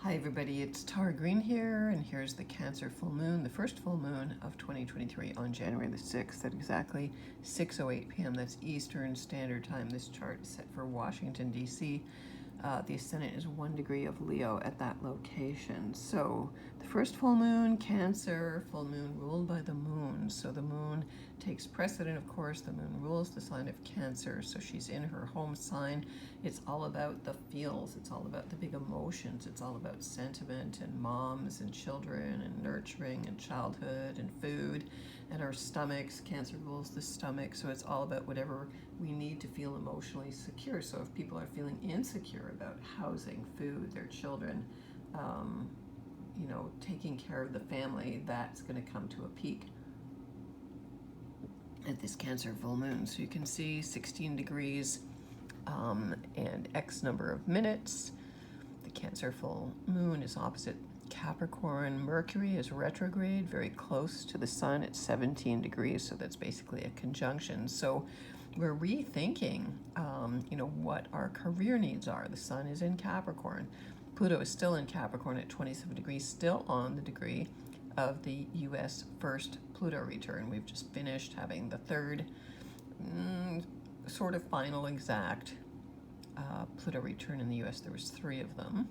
Hi everybody, it's Tara Green here, and here's the Cancer full moon, the first full moon of 2023 on January the 6th at exactly 6:08 p.m. That's Eastern Standard Time. This chart is set for Washington, D.C. The ascendant is 1 degree of Leo at that location. So the first full moon, Cancer, full moon ruled by the moon. So the moon takes precedent, of course. The moon rules the sign of Cancer. So she's in her home sign. It's all about the feels. It's all about the big emotions. It's all about sentiment and moms and children and nurturing and childhood and food and our stomachs. Cancer rules the stomach. So it's all about whatever we need to feel emotionally secure. So if people are feeling insecure about housing, food, their children, taking care of the family, that's going to come to a peak at this Cancer full moon. So you can see 16 degrees and X number of minutes. The Cancer full moon is opposite Capricorn. Mercury is retrograde, very close to the sun at 17 degrees. So that's basically a conjunction. So we're rethinking, what our career needs are. The sun is in Capricorn. Pluto is still in Capricorn at 27 degrees, still on the degree of the U.S. first Pluto return. We've just finished having the third sort of final exact Pluto return in the U.S. There was 3 of them.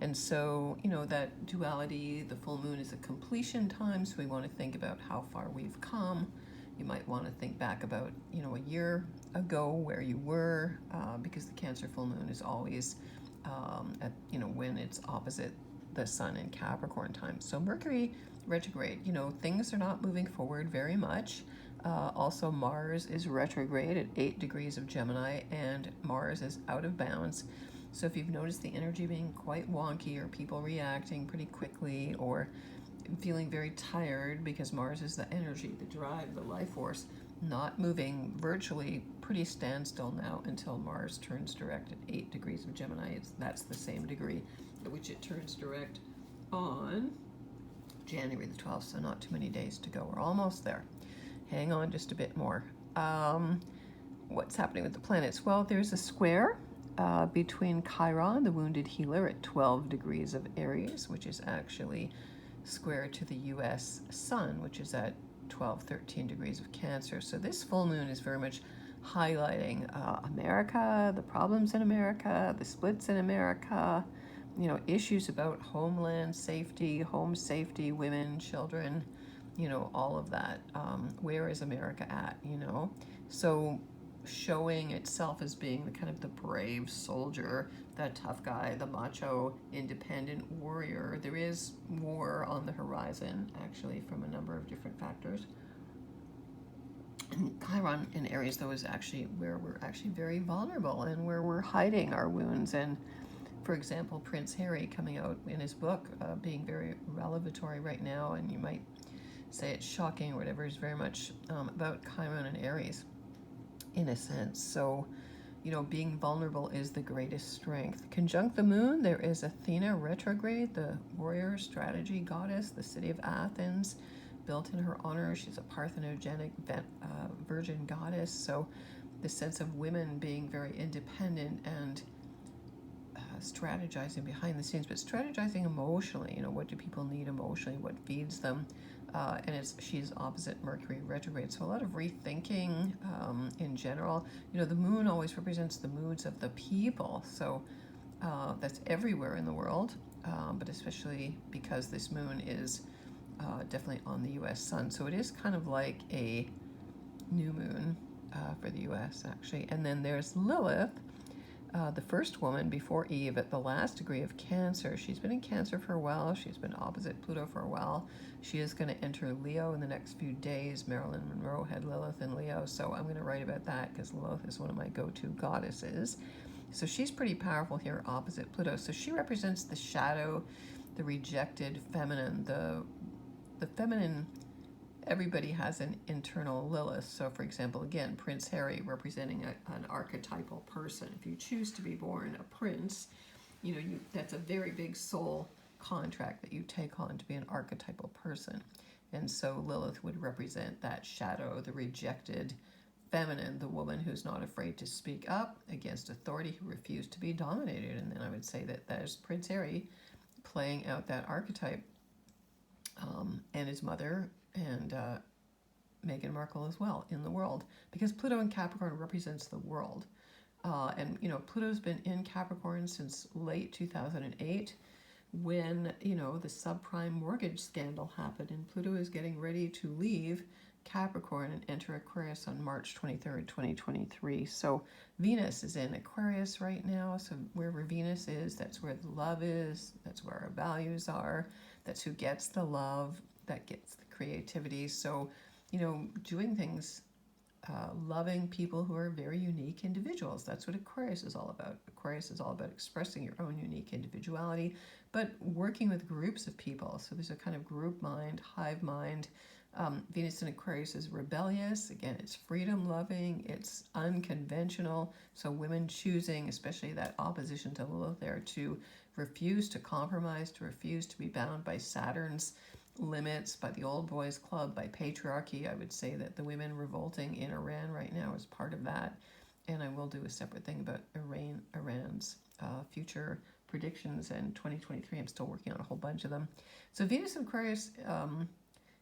And so, that duality, the full moon is a completion time, so we want to think about how far we've come. You might want to think back about, a year ago where you were, because the Cancer full moon is always when it's opposite the sun in Capricorn time. So Mercury retrograde, things are not moving forward very much. Also, Mars is retrograde at 8 degrees of Gemini, and Mars is out of bounds. So if you've noticed the energy being quite wonky, or people reacting pretty quickly, or feeling very tired because Mars is the energy, the drive, the life force, not moving, virtually pretty standstill now until Mars turns direct at 8 degrees of Gemini. That's the same degree at which it turns direct on January the 12th, so not too many days to go. We're almost there. Hang on just a bit more. What's happening with the planets? Well, there's a square between Chiron, the wounded healer, at 12 degrees of Aries, which is actually square to the U.S. sun, which is at 13 degrees of Cancer. So this full moon is very much highlighting America, the problems in America, the splits in America, issues about homeland safety, home safety, women, children, all of that. Where is America at, So showing itself as being the kind of the brave soldier, that tough guy, the macho, independent warrior. There is war on the horizon, actually, from a number of different factors. And Chiron in Aries, though, is actually where we're actually very vulnerable and where we're hiding our wounds. And for example, Prince Harry coming out in his book, being very revelatory right now, and you might say it's shocking or whatever, is very much about Chiron and Aries in a sense. So, being vulnerable is the greatest strength. Conjunct the moon, there is Athena retrograde, the warrior strategy goddess, the city of Athens, built in her honor. She's a parthenogenic virgin goddess. So the sense of women being very independent and strategizing behind the scenes, but strategizing emotionally. What do people need emotionally? What feeds them? And she's opposite Mercury retrograde. So a lot of rethinking in general. The moon always represents the moods of the people. So that's everywhere in the world, but especially because this moon is definitely on the U.S. sun. So it is kind of like a new moon for the U.S. actually. And then there's Lilith, the first woman before Eve at the last degree of Cancer. She's been in Cancer for a while. She's been opposite Pluto for a while. She is going to enter Leo in the next few days. Marilyn Monroe had Lilith in Leo, so I'm going to write about that because Lilith is one of my go-to goddesses. So she's pretty powerful here opposite Pluto. So she represents the shadow, the rejected feminine, the feminine. Everybody has an internal Lilith. So for example, again, Prince Harry representing an archetypal person. If you choose to be born a prince, that's a very big soul contract that you take on to be an archetypal person. And so Lilith would represent that shadow, the rejected feminine, the woman who's not afraid to speak up against authority, who refused to be dominated. And then I would say that there's Prince Harry playing out that archetype, and his mother and Meghan Markle as well in the world, because Pluto in Capricorn represents the world. And, Pluto's been in Capricorn since late 2008 when, the subprime mortgage scandal happened, and Pluto is getting ready to leave Capricorn and enter Aquarius on March 23rd, 2023. So Venus is in Aquarius right now. So wherever Venus is, that's where the love is. That's where our values are. That's who gets the love, that gets the creativity. So, doing things, loving people who are very unique individuals. That's what Aquarius is all about. Aquarius is all about expressing your own unique individuality, but working with groups of people. So there's a kind of group mind, hive mind. Venus in Aquarius is rebellious. Again, it's freedom loving, it's unconventional. So women choosing, especially that opposition to Lilith there, to refuse to compromise, to refuse to be bound by Saturn's limits, by the old boys club, by patriarchy. I would say that the women revolting in Iran right now is part of that. And I will do a separate thing about Iran's future predictions in 2023. I'm still working on a whole bunch of them. So Venus in Aquarius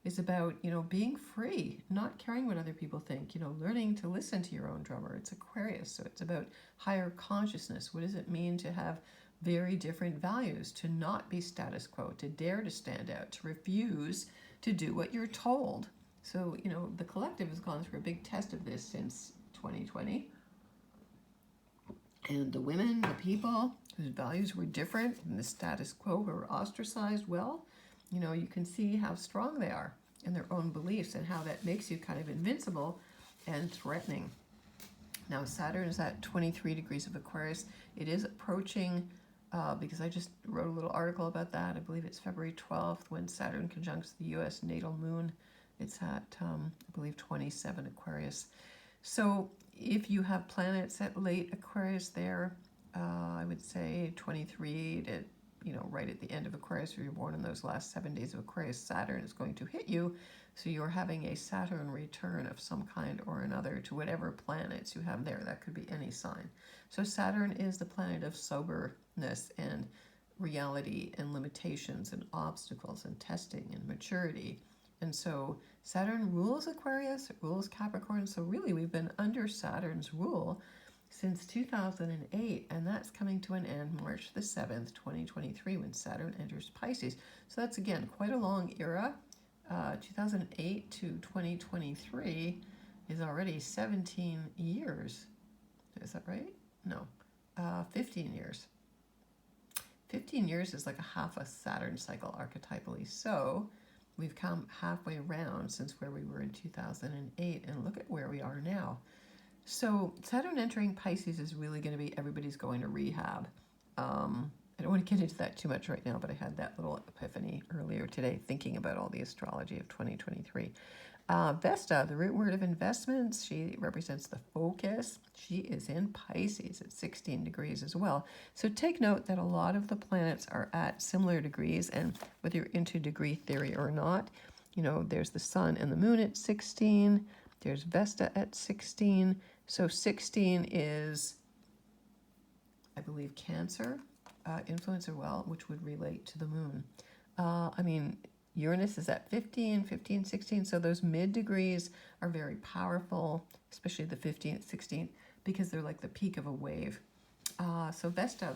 is about, being free, not caring what other people think, learning to listen to your own drummer. It's Aquarius, so it's about higher consciousness. What does it mean to have very different values, to not be status quo, to dare to stand out, to refuse to do what you're told? So, the collective has gone through a big test of this since 2020. And the women, the people whose values were different and the status quo who were ostracized, you can see how strong they are in their own beliefs and how that makes you kind of invincible and threatening. Now, Saturn is at 23 degrees of Aquarius. It is approaching, because I just wrote a little article about that. I believe it's February 12th when Saturn conjuncts the U.S. natal moon. It's at, I believe, 27 Aquarius. So if you have planets at late Aquarius there, I would say 23 to right at the end of Aquarius, if you're born in those last 7 days of Aquarius, Saturn is going to hit you. So you're having a Saturn return of some kind or another to whatever planets you have there. That could be any sign. So Saturn is the planet of soberness and reality and limitations and obstacles and testing and maturity. And so Saturn rules Aquarius, it rules Capricorn. So really we've been under Saturn's rule since 2008, and that's coming to an end March the 7th, 2023, when Saturn enters Pisces. So that's, again, quite a long era. 2008 to 2023 is already 17 years. Is that right? No. 15 years. 15 years is like a half a Saturn cycle archetypally. So we've come halfway around since where we were in 2008, and look at where we are now. So Saturn entering Pisces is really going to be everybody's going to rehab. I don't want to get into that too much right now, but I had that little epiphany earlier today thinking about all the astrology of 2023. Vesta, the root word of investments, she represents the focus. She is in Pisces at 16 degrees as well. So take note that a lot of the planets are at similar degrees, and whether you're into degree theory or not, there's the sun and the moon at 16, there's Vesta at 16. So 16 is, I believe, Cancer influence as well, which would relate to the moon. Uranus is at 15, 16. So those mid degrees are very powerful, especially the 15th, 16th, because they're like the peak of a wave. So Vesta,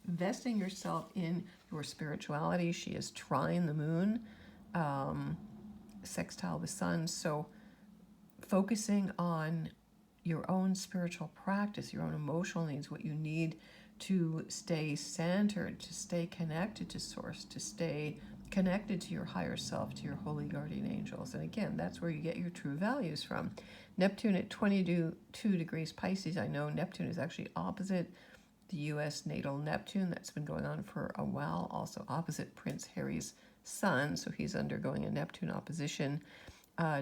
investing yourself in your spirituality. She is trine the moon, sextile the sun. So focusing on your own spiritual practice, your own emotional needs, what you need to stay centered, to stay connected to Source, to stay connected to your higher self, to your holy guardian angels. And again, that's where you get your true values from. Neptune at 22 degrees Pisces. I know Neptune is actually opposite the U.S. natal Neptune. That's been going on for a while. Also opposite Prince Harry's son, so he's undergoing a Neptune opposition.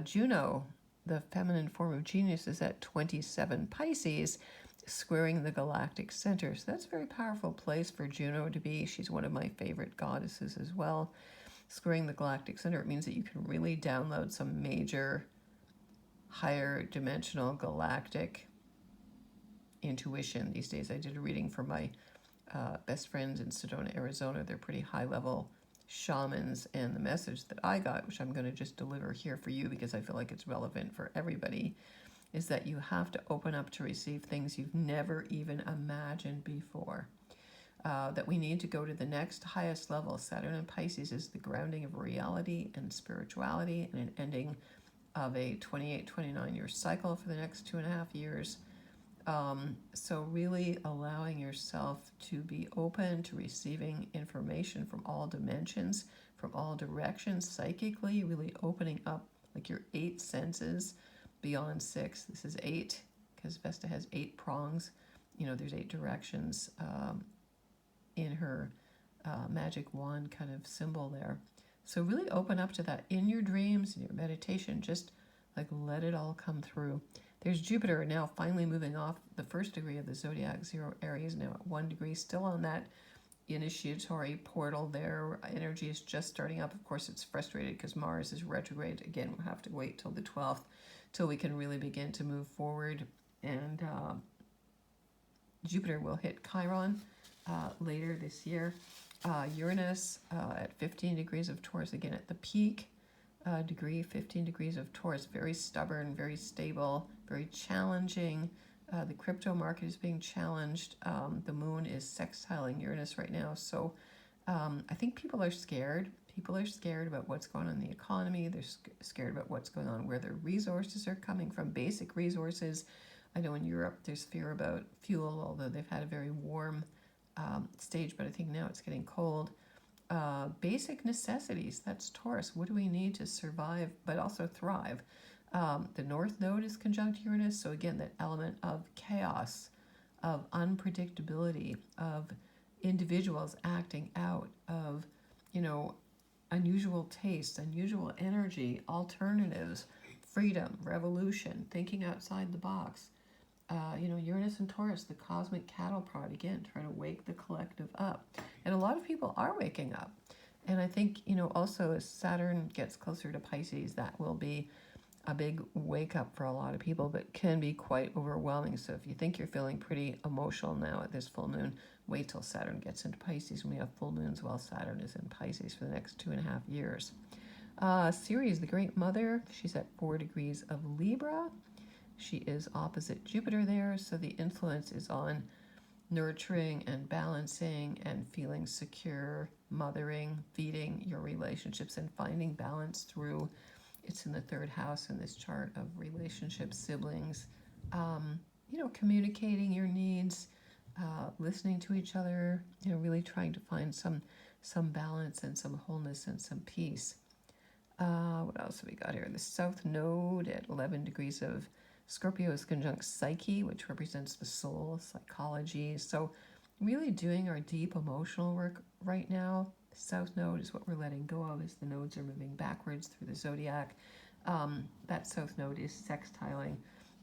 Juno, the feminine form of genius, is at 27 Pisces, squaring the galactic center. So that's a very powerful place for Juno to be. She's one of my favorite goddesses as well. Squaring the galactic center, it means that you can really download some major higher dimensional galactic intuition. These days I did a reading for my best friends in Sedona, Arizona. They're pretty high level shamans. And the message that I got, which I'm going to just deliver here for you because I feel like it's relevant for everybody, is that you have to open up to receive things you've never even imagined before. That we need to go to the next highest level. Saturn in Pisces is the grounding of reality and spirituality and an ending of a 28-29 year cycle for the next 2.5 years. So really allowing yourself to be open to receiving information from all dimensions, from all directions, psychically, really opening up like your 8 senses beyond 6. This is 8 because Vesta has 8 prongs. There's 8 directions in her magic wand kind of symbol there. So really open up to that in your dreams, in your meditation, just like let it all come through. There's Jupiter now finally moving off the 1st degree of the zodiac, 0 Aries, now at 1 degree, still on that initiatory portal there. Energy is just starting up. Of course, it's frustrated because Mars is retrograde. Again, we'll have to wait till the 12th till we can really begin to move forward. And Jupiter will hit Chiron later this year. Uranus at 15 degrees of Taurus, again at the peak degree, 15 degrees of Taurus, very stubborn, very stable, very challenging. The crypto market is being challenged. The moon is sextiling Uranus right now. So I think people are scared. People are scared about what's going on in the economy. They're scared about what's going on, where their resources are coming from, basic resources. I know in Europe there's fear about fuel, although they've had a very warm stage, but I think now it's getting cold. Basic necessities, that's Taurus. What do we need to survive but also thrive? The North Node is conjunct Uranus, so again, that element of chaos, of unpredictability, of individuals acting out, of, unusual taste, unusual energy, alternatives, freedom, revolution, thinking outside the box. Uranus and Taurus, the cosmic cattle prod, again, trying to wake the collective up. And a lot of people are waking up. And I think, also as Saturn gets closer to Pisces, that will be a big wake up for a lot of people, but can be quite overwhelming. So if you think you're feeling pretty emotional now at this full moon, wait till Saturn gets into Pisces. When we have full moons while Saturn is in Pisces for the next 2.5 years. Ceres, the Great Mother, she's at 4 degrees of Libra. She is opposite Jupiter there, so the influence is on nurturing and balancing and feeling secure, mothering, feeding your relationships and finding balance through. It's in the 3rd house in this chart of relationships, siblings, communicating your needs, listening to each other, really trying to find some balance and some wholeness and some peace. What else have we got here? The South Node at 11 degrees of Scorpio is conjunct Psyche, which represents the soul, psychology. So really doing our deep emotional work right now. The South Node is what we're letting go of as the nodes are moving backwards through the zodiac. That South Node is sextiling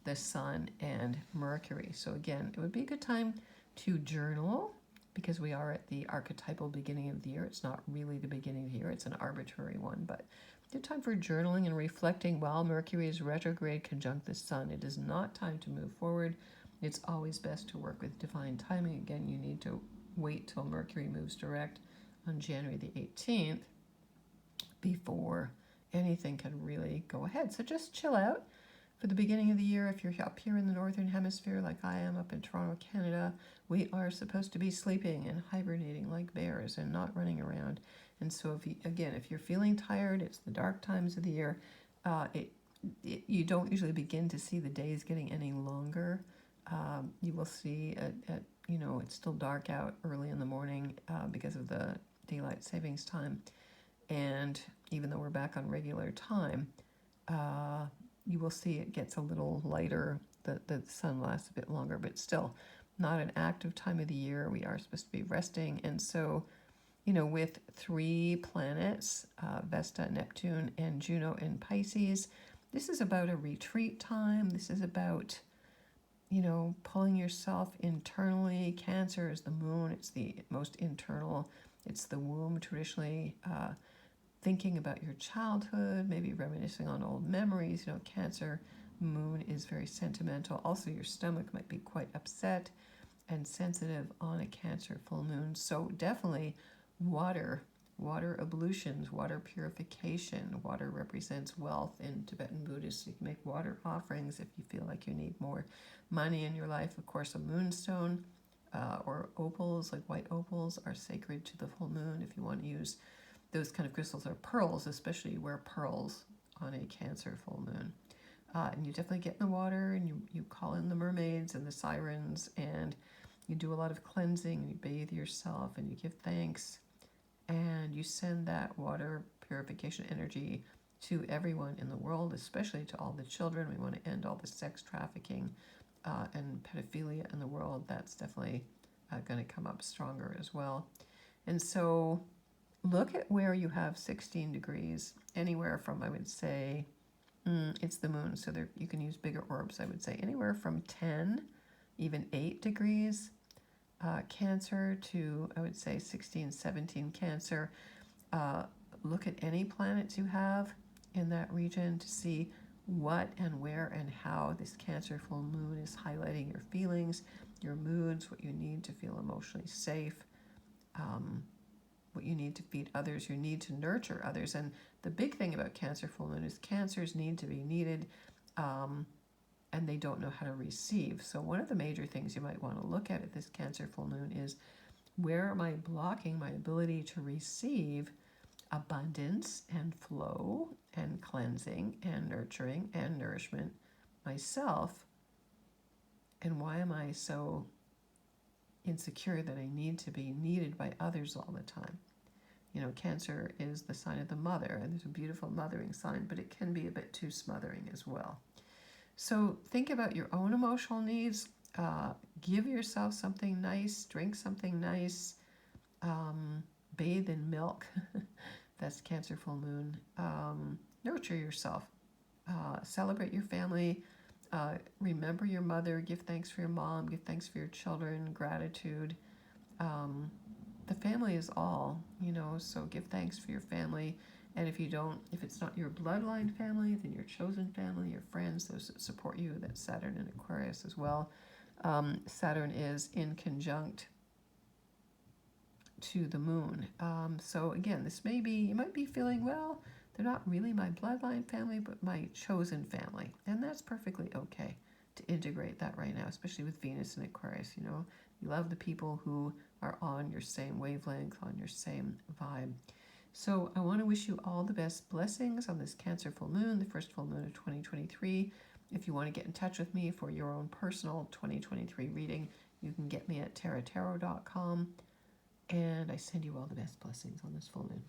the Sun and Mercury. So again, it would be a good time to journal because we are at the archetypal beginning of the year. It's not really the beginning of the year. It's an arbitrary one, but good time for journaling and reflecting while Mercury is retrograde conjunct the Sun. It is not time to move forward. It's always best to work with divine timing. Again, you need to wait till Mercury moves direct on January the 18th before anything can really go ahead. So just chill out for the beginning of the year. If you're up here in the Northern Hemisphere like I am up in Toronto, Canada, we are supposed to be sleeping and hibernating like bears and not running around. And so if you're feeling tired, it's the dark times of the year. You don't usually begin to see the days getting any longer. You will see it's still dark out early in the morning because of the daylight savings time. And even though we're back on regular time, you will see it gets a little lighter. The sun lasts a bit longer, but still not an active time of the year. We are supposed to be resting. And so, with 3 planets, Vesta, Neptune, and Juno in Pisces, this is about a retreat time. This is about, pulling yourself internally. Cancer is the moon. It's the most internal. It's the womb, traditionally. Thinking about your childhood, maybe reminiscing on old memories. Cancer moon is very sentimental. Also, your stomach might be quite upset. and sensitive on a Cancer full moon. So definitely water, water ablutions, water purification. Water represents wealth in Tibetan Buddhist. You can make water offerings if you feel like you need more money in your life. Of course, a moonstone or opals, like white opals, are sacred to the full moon. If you want to use those kind of crystals, or pearls, especially you wear pearls on a Cancer full moon. And you definitely get in the water, and you call in the mermaids and the sirens, and you do a lot of cleansing, and you bathe yourself, and you give thanks, and you send that water purification energy to everyone in the world, especially to all the children. We want to end all the sex trafficking and pedophilia in the world. That's definitely going to come up stronger as well. And so look at where you have 16 degrees, anywhere from, I would say, it's the moon, so there you can use bigger orbs, I would say, anywhere from 10, even 8 degrees Cancer to, I would say, 16, 17 Cancer. Look at any planets you have in that region to see what and where and how this Cancer full moon is highlighting your feelings, your moods, what you need to feel emotionally safe, what you need to feed others, you need to nurture others. And the big thing about Cancer full moon is Cancers need to be needed, and they don't know how to receive. So one of the major things you might want to look at this Cancer full moon is, where am I blocking my ability to receive abundance and flow and cleansing and nurturing and nourishment myself? And why am I so insecure that I need to be needed by others all the time? You know, Cancer is the sign of the mother, and there's a beautiful mothering sign, but it can be a bit too smothering as well. So think about your own emotional needs. Give yourself something nice, drink something nice, bathe in milk. That's Cancer full moon. Nurture yourself. Celebrate your family. Remember your mother. Give thanks for your mom. Give thanks for your children. Gratitude. The family is all, you know, so give thanks for your family. And if it's not your bloodline family, then your chosen family, your friends, those that support you. That's Saturn in Aquarius as well. Saturn is in conjunct to the moon. So again, you might be feeling, well, they're not really my bloodline family, but my chosen family. And that's perfectly okay to integrate that right now, especially with Venus in Aquarius. You know, you love the people who are on your same wavelength, on your same vibe. So I want to wish you all the best blessings on this Cancer full moon, the first full moon of 2023. If you want to get in touch with me for your own personal 2023 reading, you can get me at taratarot.com. And I send you all the best blessings on this full moon.